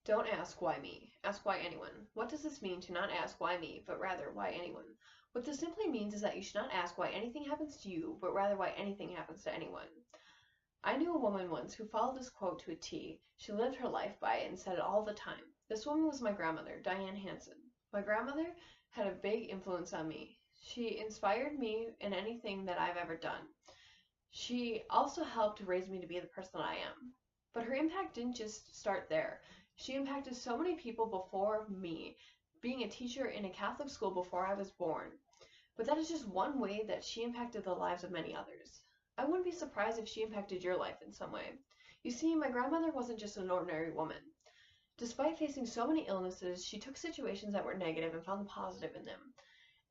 Don't ask why me. Ask why anyone. What does this mean to not ask why me, but rather why anyone? What this simply means is that you should not ask why anything happens to you, but rather why anything happens to anyone. I knew a woman once who followed this quote to a T. She lived her life by it and said it all the time. This woman was my grandmother, Diane Hanson. My grandmother had a big influence on me. She inspired me in anything that I've ever done. She also helped raise me to be the person I am. But her impact didn't just start there. She impacted so many people before me, being a teacher in a Catholic school before I was born. But that is just one way that she impacted the lives of many others. I wouldn't be surprised if she impacted your life in some way. You see, my grandmother wasn't just an ordinary woman. Despite facing so many illnesses, she took situations that were negative and found the positive in them.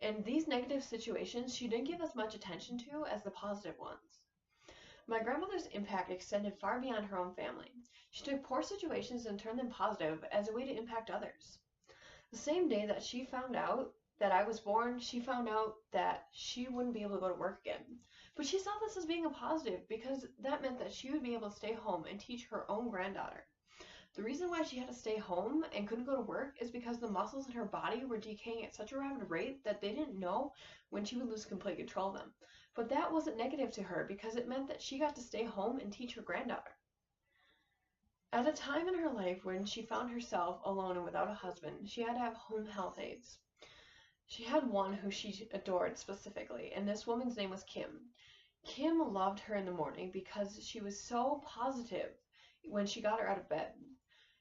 And these negative situations she didn't give as much attention to as the positive ones. My grandmother's impact extended far beyond her own family. She took poor situations and turned them positive as a way to impact others. The same day that she found out that I was born, she found out that she wouldn't be able to go to work again. But she saw this as being a positive because that meant that she would be able to stay home and teach her own granddaughter. The reason why she had to stay home and couldn't go to work is because the muscles in her body were decaying at such a rapid rate that they didn't know when she would lose complete control of them. But that wasn't negative to her because it meant that she got to stay home and teach her granddaughter. At a time in her life when she found herself alone and without a husband, she had to have home health aides. She had one who she adored specifically, and this woman's name was Kim. Kim loved her in the morning because she was so positive when she got her out of bed.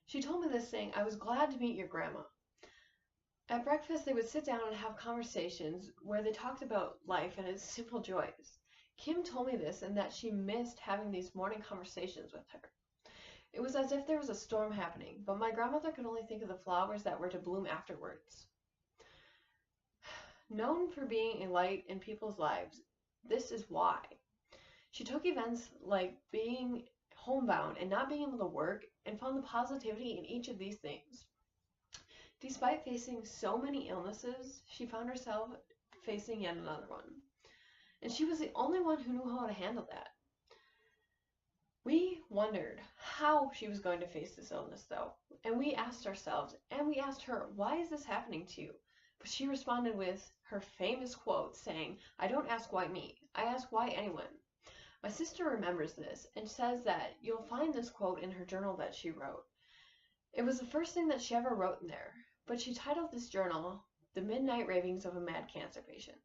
She told me this saying, "I was glad to meet your grandma." At breakfast, they would sit down and have conversations where they talked about life and its simple joys. Kim told me this and that she missed having these morning conversations with her. It was as if there was a storm happening, but my grandmother could only think of the flowers that were to bloom afterwards. Known for being a light in people's lives, this is why. She took events like being homebound and not being able to work and found the positivity in each of these things. Despite facing so many illnesses, she found herself facing yet another one. And she was the only one who knew how to handle that. We wondered how she was going to face this illness, though, and we asked ourselves, and we asked her, "Why is this happening to you?" But she responded with her famous quote saying, "I don't ask why me, I ask why anyone." My sister remembers this and says that you'll find this quote in her journal that she wrote. It was the first thing that she ever wrote in there, but she titled this journal, "The Midnight Ravings of a Mad Cancer Patient."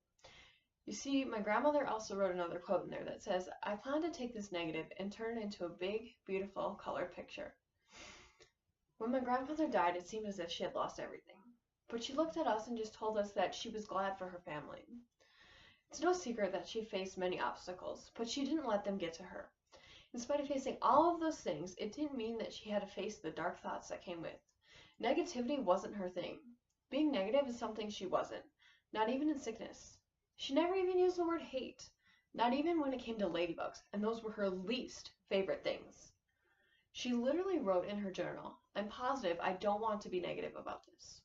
You see, my grandmother also wrote another quote in there that says, "I plan to take this negative and turn it into a big, beautiful, colored picture." When my grandmother died, it seemed as if she had lost everything. But she looked at us and just told us that she was glad for her family. It's no secret that she faced many obstacles, but she didn't let them get to her. In spite of facing all of those things, it didn't mean that she had to face the dark thoughts that came with. Negativity wasn't her thing. Being negative is something she wasn't, not even in sickness. She never even used the word hate, not even when it came to ladybugs, and those were her least favorite things. She literally wrote in her journal, "I'm positive I don't want to be negative about this."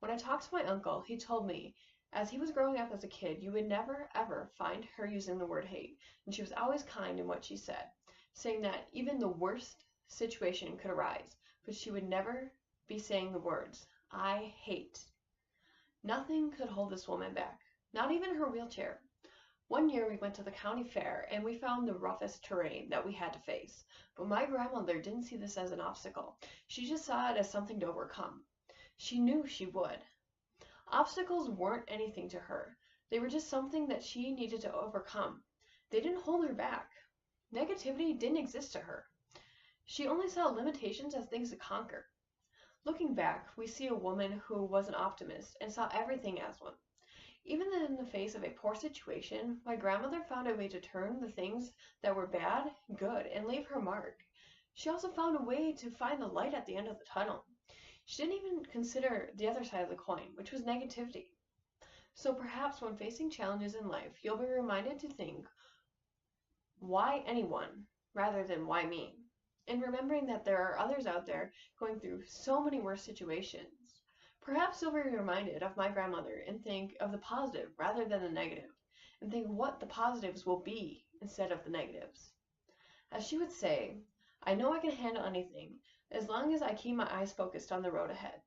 When I talked to my uncle, he told me, as he was growing up as a kid, you would never ever find her using the word hate, and she was always kind in what she said, saying that even the worst situation could arise, but she would never be saying the words, "I hate." Nothing could hold this woman back, not even her wheelchair. One year we went to the county fair and we found the roughest terrain that we had to face, but my grandmother didn't see this as an obstacle. She just saw it as something to overcome. She knew she would. Obstacles weren't anything to her. They were just something that she needed to overcome. They didn't hold her back. Negativity didn't exist to her. She only saw limitations as things to conquer. Looking back, we see a woman who was an optimist and saw everything as one. Even in the face of a poor situation, my grandmother found a way to turn the things that were bad good and leave her mark. She also found a way to find the light at the end of the tunnel. She didn't even consider the other side of the coin, which was negativity. So perhaps when facing challenges in life, you'll be reminded to think, why anyone rather than why me? And remembering that there are others out there going through so many worse situations. Perhaps you'll be reminded of my grandmother and think of the positive rather than the negative, and think what the positives will be instead of the negatives. As she would say, I know I can handle anything as long as I keep my eyes focused on the road ahead.